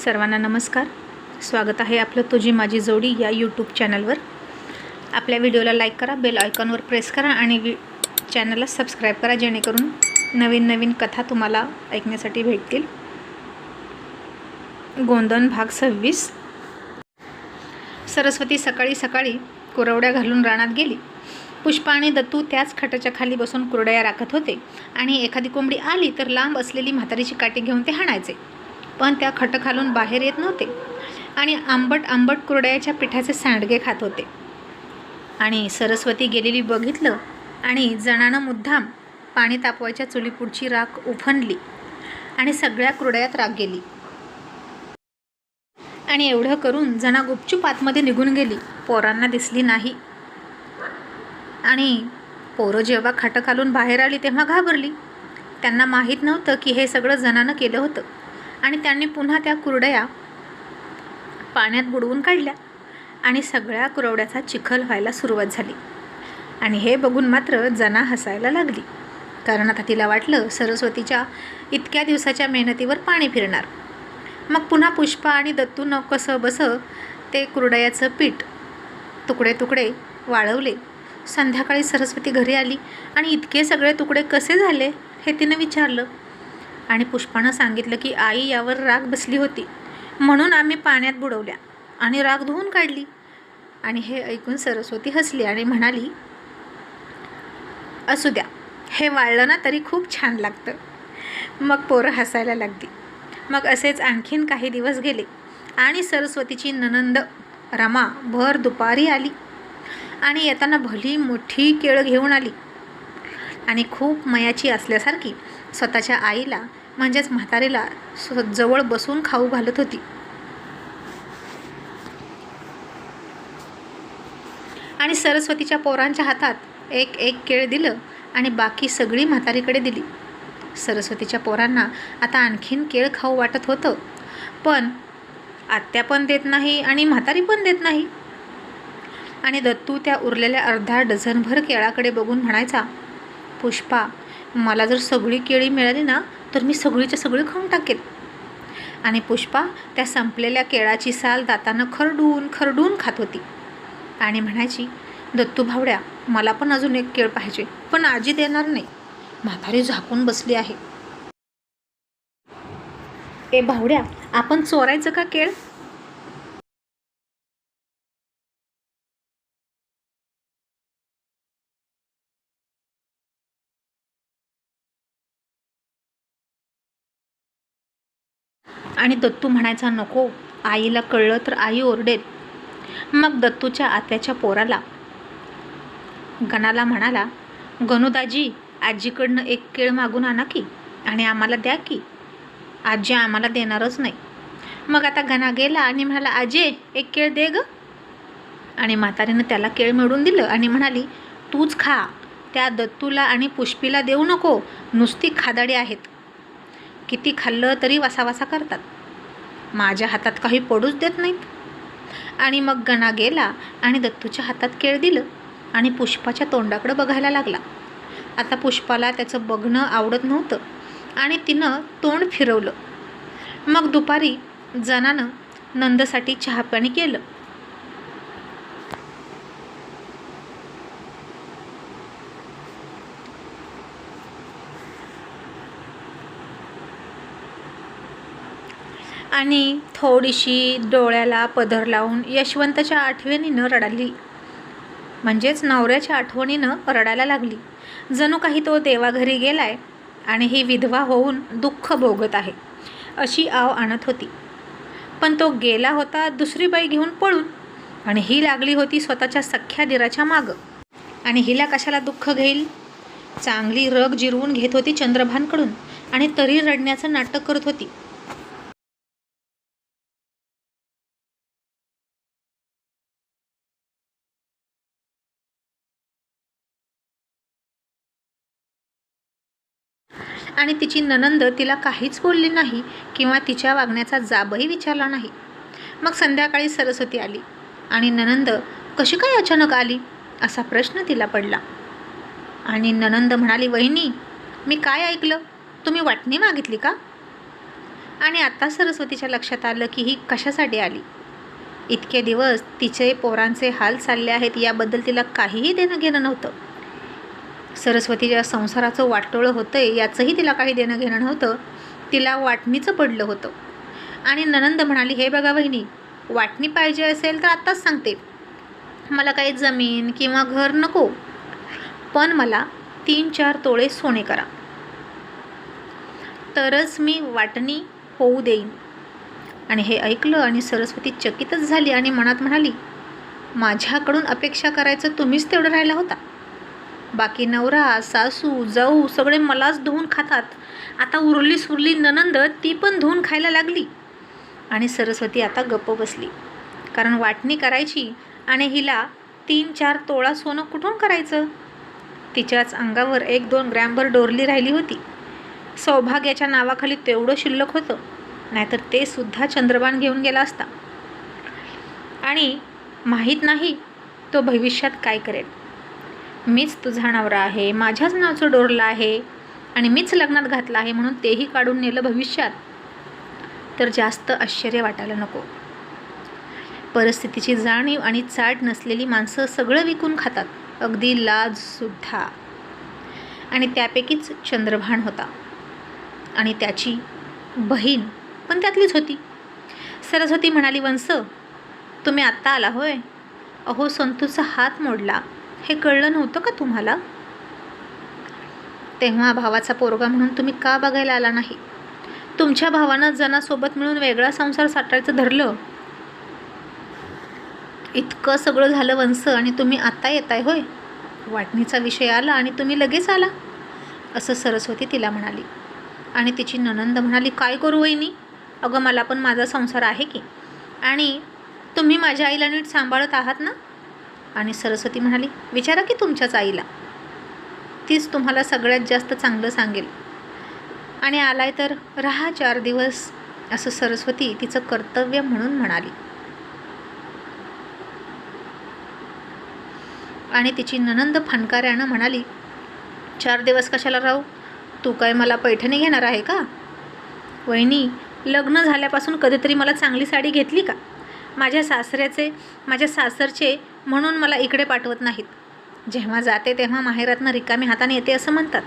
सर्वांना नमस्कार. स्वागत आहे आपलं तुझी माझी जोडी या यूट्यूब चॅनलवर. आपल्या व्हिडिओला लाईक करा, बेल आयकॉनवर प्रेस करा आणि चॅनलला सबस्क्राईब करा, जेणेकरून नवीन नवीन कथा तुम्हाला ऐकण्यासाठी भेटतील. गोंधन भाग 26. सरस्वती सकाळी सकाळी कुरवड्या घालून रानात गेली. पुष्पा आणि दत्तू त्याच खटाच्या खाली बसून कुरड्या राखत होते आणि एखादी कोंबडी आली तर लांब असलेली म्हातारीची काठी घेऊन ते हाणायचे, पण त्या खटाखालून बाहेर येत नव्हते आणि आंबट आंबट कुरड्याच्या पिठाचे सांडगे खात होते. आणि सरस्वती गेलेली बघितलं आणि जणानं मुद्दाम पाणी तापवायच्या चुलीपुढची राख उफणली आणि सगळ्या कुरड्यात राख गेली. आणि एवढं करून जना गुपचूप आतमध्ये निघून गेली, पोरांना दिसली नाही. आणि पोरं जेव्हा खटाखालून बाहेर आली तेव्हा घाबरली. त्यांना माहीत नव्हतं की हे सगळं जनानं केलं होतं. आणि त्यांनी पुन्हा त्या कुरड्या पाण्यात बुडवून काढल्या आणि सगळ्या कुरवड्याचा चिखल व्हायला सुरुवात झाली. आणि हे बघून मात्र जना हसायला लागली, कारण आता तिला वाटलं सरस्वतीच्या इतक्या दिवसाच्या मेहनतीवर पाणी फिरणार. मग पुन्हा पुष्पा आणि दत्तूनं कसं बसं ते कुरडयाचं पीठ तुकडे तुकडे वाळवले. संध्याकाळी सरस्वती घरी आली आणि इतके सगळे तुकडे कसे झाले हे तिनं विचारलं. आणि पुष्पानं सांगितलं की आई यावर राग बसली होती, म्हणून आम्ही पाण्यात बुडवल्या आणि राग धुवून काढली. आणि हे ऐकून सरस्वती हसली आणि म्हणाली, असू द्या, हे वाळलं ना तरी खूप छान लागतं. मग पोरं हसायला लागली. मग असेच आणखीन काही दिवस गेले आणि सरस्वतीची नणंद रमा भर दुपारी आली आणि येताना भली मोठी केळ घेऊन आली आणि खूप मयाची असल्यासारखी स्वतःच्या आईला म्हणजेच म्हातारीला जवळ बसून खाऊ घालत होती. आणि सरस्वतीच्या पोरांच्या हातात एक एक केळ दिलं आणि बाकी सगळी म्हातारीकडे दिली. सरस्वतीच्या पोरांना आता आणखीन केळ खाऊ वाटत होतं, पण आत्या पण देत नाही आणि म्हातारी पण देत नाही. आणि दत्तू त्या उरलेल्या अर्धा डझनभर केळाकडे बघून म्हणायचा, पुष्पा, मला जर सगळी केळी मिळाली ना तर मी सगळीच्या सगळी खाऊन टाकेल. आणि पुष्पा त्या संपलेल्या केळाची साल दातानं खरडून खरडून खात होती आणि म्हणायची, दत्तू भावड्या, मला पण अजून एक केळ पाहिजे, पण आजी देणार नाही, म्हातारी झाकून बसली आहे. ए भावड्या, आपण चोरायचं का केळ? आणि दत्तू म्हणायचा, नको, आईला कळलं तर आई ओरडेल. मग दत्तूच्या आत्याच्या पोराला गणाला म्हणाला, गणूदाजी, आजीकडनं एक केळ मागून आणा की आणि आम्हाला द्या की, आजी आम्हाला देणारच नाही. मग आता गणा गेला आणि म्हणाला, आजे, एक केळ दे ग. आणि म्हातारीनं त्याला केळ मिळवून दिलं आणि म्हणाली, तूच खा, त्या दत्तूला आणि पुष्पीला देऊ नको, नुसती खादाडी आहेत, किती खाल्लं तरी वासावासा करतात, माझ्या हातात काही पडूच देत नाहीत. आणि मग गणा गेला आणि दत्तूच्या हातात केळ दिलं आणि पुष्पाच्या तोंडाकडं बघायला लागला. आता पुष्पाला त्याचं बघणं आवडत नव्हतं आणि तिनं तोंड फिरवलं. मग दुपारी जनानं नंदसाठी चहापाणी केलं. आणि थोडीशी डोळ्याला पदर लावून यशवंतच्या आठवणीनं रडाली, म्हणजेच नवऱ्याच्या आठवणीनं रडायला लागली. जणू काही तो देवाघरी गेलाय आणि ही विधवा होऊन दुःख भोगत आहे अशी आव आणत होती. पण तो गेला होता दुसरी बाई घेऊन पळून आणि ही लागली होती स्वतःच्या सख्ख्या दिराच्या मागं. आणि हिला कशाला दुःख घेईल? चांगली रग जिरवून घेत होती चंद्रभानकडून आणि तरी रडण्याचं नाटक करत होती. आणि तिची नणंद तिला काहीच बोलली नाही किंवा तिच्या वागण्याचा जाबही विचारला नाही. मग संध्याकाळी सरस्वती आली आणि नणंद कशी काय अचानक आली असा प्रश्न तिला पडला. आणि नणंद म्हणाली, वहिनी, मी काय ऐकलं, तुम्ही वाटणी मागितली का? आणि आता सरस्वतीच्या लक्षात आलं की ही कशासाठी आली. इतके दिवस तिचे पोरांचे हाल चालले आहेत याबद्दल तिला काहीही देणं घेणं नव्हतं. सरस्वतीच्या संसाराचं वाटोळं होतं आहे याचंही तिला काही देणं घेणं नव्हतं. तिला वाटणीचं पडलं होतं. आणि ननंद म्हणाली, हे बघा वहिनी, वाटणी पाहिजे असेल तर आत्ताच सांगते. मला काही जमीन किंवा घर नको, पण मला 3-4 तोळे सोने करा, तरच मी वाटणी होऊ देईन. आणि हे ऐकलं आणि सरस्वती चकितच झाली आणि मनात म्हणाली, माझ्याकडून अपेक्षा करायचं तुम्हीच तेवढं राहिला होता. बाकी नवरा, सासू, जाऊ सगळे मलाच धुवून खातात. आता उरली सुरली ननंद ती पण धुवून खायला लागली. आणि सरस्वती आता गप्प बसली, कारण वाटणी करायची आणि हिला 3-4 तोळा सोनं कुठून करायचं. तिच्याच अंगावर 1-2 ग्रॅमभर डोरली राहिली होती. सौभाग्याच्या नावाखाली तेवढं शिल्लक होतं, नाहीतर ते सुद्धा चंद्रबाण घेऊन गेला असता. आणि माहीत नाही तो भविष्यात काय करेल. मीच तुझा नवरा आहे, माझ्याच नावचं डोरलं आहे आणि मीच लग्नात घातलं आहे म्हणून तेही काढून नेलं भविष्यात, तर जास्त आश्चर्य वाटायला नको. परिस्थितीची जाणीव आणि चाड नसलेली माणसं सगळं विकून खातात, अगदी लाजसुद्धा. आणि त्यापैकीच चंद्रभान होता आणि त्याची बहीण पण त्यातलीच होती. सरस्वती म्हणाली, वंस, तुम्ही आत्ता आला होय? अहो, संतूचा हात मोडला हे कळलं नव्हतं का तुम्हाला? तेव्हा भावाचा पोरगा म्हणून तुम्ही का बघायला आला नाही? तुमच्या भावानं जनासोबत मिळून वेगळा संसार साठायचं धरलं. इतकं सगळं झालं वंस आणि तुम्ही आत्ता येताय होय? वाटणीचा विषय आला आणि तुम्ही लगेच आला, असं सरस्वती तिला म्हणाली. आणि तिची ननंद म्हणाली, काय करू वहिनी, अगं मला पण माझा संसार आहे की, आणि तुम्ही माझ्या आईला नीट सांभाळत आहात ना? आणि सरस्वती म्हणाली, विचारा की तुमच्याच आईला, तीच तुम्हाला सगळ्यात जास्त चांगलं सांगेल. आणि आलाय तर राहा 4 दिवस, असं सरस्वती तिचं कर्तव्य म्हणून म्हणाली. आणि तिची ननंद फणकाऱ्यानं म्हणाली, 4 दिवस कशाला राहू? तू काय मला पैठणी घेणार आहे का? वहिनी, लग्न झाल्यापासून कधीतरी मला चांगली साडी घेतली का? माझ्या सासरचे म्हणून मला इकडे पाठवत नाहीत. जेव्हा जाते तेव्हा माहेरातनं रिकामी हाताने येते असं म्हणतात.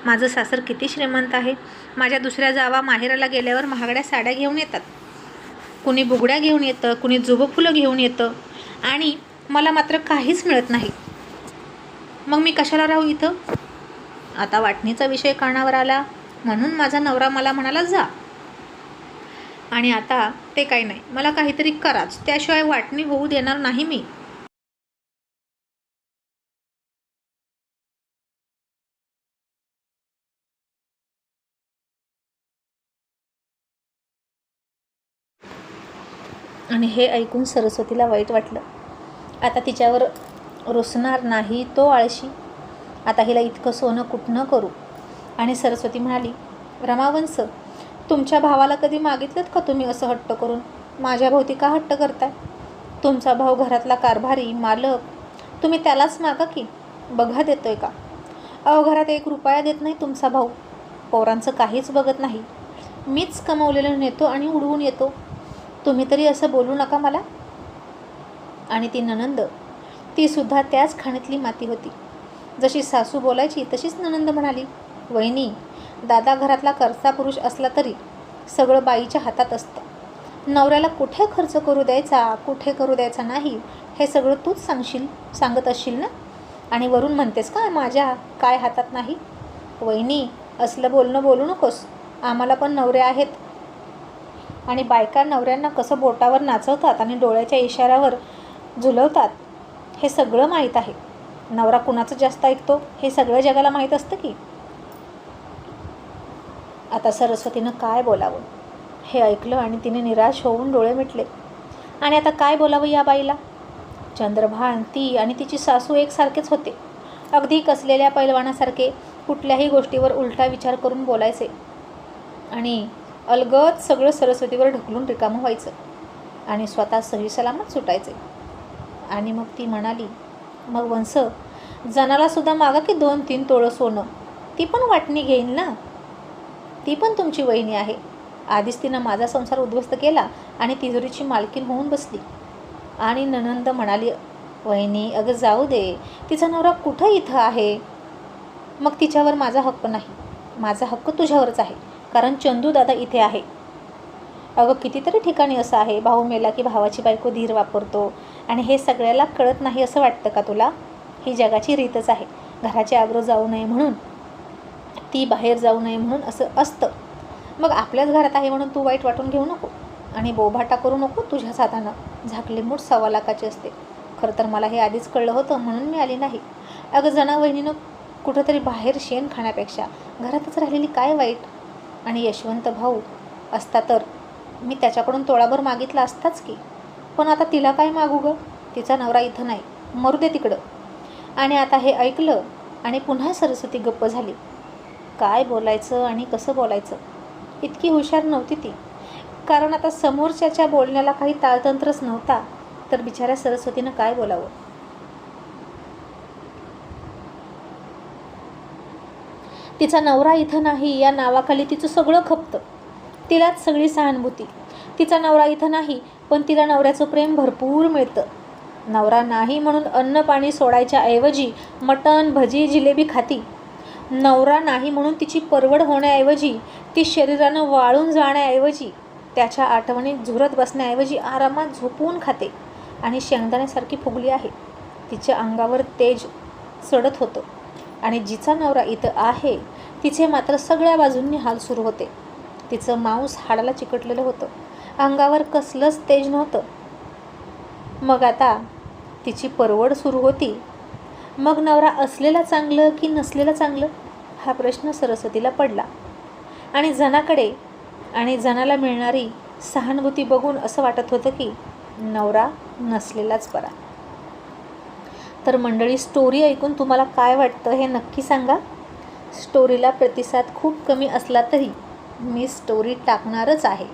माझं सासर किती श्रीमंत आहे. माझ्या दुसऱ्या जावा माहेराला गेल्यावर महागड्या साड्या घेऊन येतात, कुणी बुगड्या घेऊन येतं, कुणी जुबं फुलं घेऊन येतं, आणि मला मात्र काहीच मिळत नाही. मग मी कशाला राहू इथं? आता वाटणीचा विषय कानावर आला म्हणून माझा नवरा मला म्हणाला जा, आणि आता ते काही नाही, मला काहीतरी कराच, त्याशिवाय वाटणी होऊ देणार नाही मी. आणि हे ऐकून सरस्वतीला वाईट वाटलं. आता तिच्यावर रुसणार नाही तो आळशी. आता हिला इतकं सोनं कुठनं करू. आणि सरस्वती म्हणाली, रमावंस, तुमच्या भावाला कधी मागितलं का तुम्ही असं हट्ट करून? माझ्या भोवती का हट्ट करताय? तुमचा भाऊ घरातला कारभारी मालक, तुम्ही त्यालाच मागा की, बघा देतोय का? अहो, घरात 1 रुपया देत नाही तुमचा भाऊ, पोरांचं काहीच बघत नाही, मीच कमवलेलं नेतो आणि उडवून येतो. तुम्ही तरी असं बोलू नका मला. आणि ती ननंद, ती सुद्धा त्याच खाणीतली माती होती. जशी सासू बोलायची तशीच ननंद म्हणाली, वहिनी, दादा घरातला कर्ता पुरुष असला तरी सगळं बाईच्या हातात असतं. नवऱ्याला कुठे खर्च करू द्यायचा, कुठे करू द्यायचा नाही, हे सगळं तूच सांगत असशील ना? आणि वरून म्हणतेस का माझ्या काय हातात नाही? वहिनी, असलं बोलणं बोलू नकोस. आम्हाला पण नवरे आहेत, आणि बायका नवऱ्यांना कसं बोटावर नाचवतात आणि डोळ्याच्या इशाऱ्यावर झुलवतात हे सगळं माहीत आहे. नवरा कुणाचं जास्त ऐकतो हे सगळं जगाला माहीत असतं की. आता सरस्वतीनं काय बोलावं हे ऐकलं आणि तिने निराश होऊन डोळे मिटले. आणि आता काय बोलावं या बाईला? चंद्रभान, ती आणि तिची सासू एकसारखेच होते. अगदी कसलेल्या पैलवानासारखे कुठल्याही गोष्टीवर उलटा विचार करून बोलायचे आणि अलगद सगळं सरस्वतीवर ढकलून रिकामं व्हायचं आणि स्वतः सही सलामत सुटायचे. आणि मग ती म्हणाली, मग वंस, जनालासुद्धा मागा की 2-3 तोळं सोनं, ती पण वाटणी घेईल ना? ती पण तुमची वहिनी आहे. आधीच तिनं माझा संसार उद्ध्वस्त केला आणि तिजोरीची मालकीण होऊन बसली. आणि नणंद म्हणाली, वहिनी अगं जाऊ दे, तिचा नवरा कुठं इथं आहे. मग तिच्यावर माझा हक्क नाही, माझा हक्क तुझ्यावरच आहे, कारण चंदू दादा इथे आहे. अगं कितीतरी ठिकाणी असं आहे, भाऊ मेला की भावाची बायको धीर वापरतो आणि हे सगळ्याला कळत नाही असं वाटतं का तुला. ही जगाची रीतच आहे. घराची आबरू जाऊ नये म्हणून, ती बाहेर जाऊ नये म्हणून असं असतं. मग आपल्याच घरात आहे म्हणून तू वाईट वाटून घेऊ नको आणि बोभाटा करू नको तुझ्याच हातानं. झाकली मूठ 1.25 लाखाची असते. खरं तर मला हे आधीच कळलं होतं म्हणून मी आली नाही. अगं जना वहिनीनं कुठंतरी बाहेर शेण खाण्यापेक्षा घरातच राहिलेली काय वाईट. आणि यशवंत भाऊ असता तर मी त्याच्याकडून तोळाभर मागितला असताच की. पण आता तिला काय मागू गं, तिचा नवरा इथं नाही, मरू दे तिकडं. आणि आता हे ऐकलं आणि पुन्हा सरस्वती गप्प झाली. काय बोलायचं आणि कसं बोलायचं इतकी हुशार नव्हती ती, कारण आता समोरच्याच्या बोलण्याला काही ताळतंत्रच नव्हता. तर बिचाऱ्या सरस्वतीनं काय बोलावं. तिचा नवरा इथं नाही या नावाखाली तिचं सगळं खपतं. तिलाच सगळी सहानुभूती. तिचा नवरा इथं नाही पण तिला नवऱ्याचं प्रेम भरपूर मिळतं. नवरा नाही म्हणून अन्न पाणी सोडायच्या ऐवजी मटण भजी जिलेबी खाती. नवरा नाही म्हणून तिची परवड होण्याऐवजी, ती शरीरानं वाळून जाण्याऐवजी, त्याच्या आठवणीत झुरत बसण्याऐवजी आरामात झोपून खाते आणि शेंगदाण्यासारखी फुगली आहे. तिच्या अंगावर तेज चढत होतं. आणि जिचा नवरा इथं आहे तिचे मात्र सगळ्या बाजूंनी हाल सुरू होते. तिचं मांस हाडाला चिकटलेलं होतं, अंगावर कसलंच तेज नव्हतं. मग आता तिची परवड सुरू होती. मग नवरा असलेला चांगलं की नसलेलं चांगलं हा प्रश्न सरस्वतीला पडला. आणि जनाकडे आणि जनाला मिळणारी सहानुभूती बघून असं वाटत होतं की नवरा नसलेलाच बरा. तर मंडळी, स्टोरी ऐकून तुम्हाला काय वाटतं हे नक्की सांगा. स्टोरीला प्रतिसाद खूप कमी असला तरी मी स्टोरी टाकणारच आहे.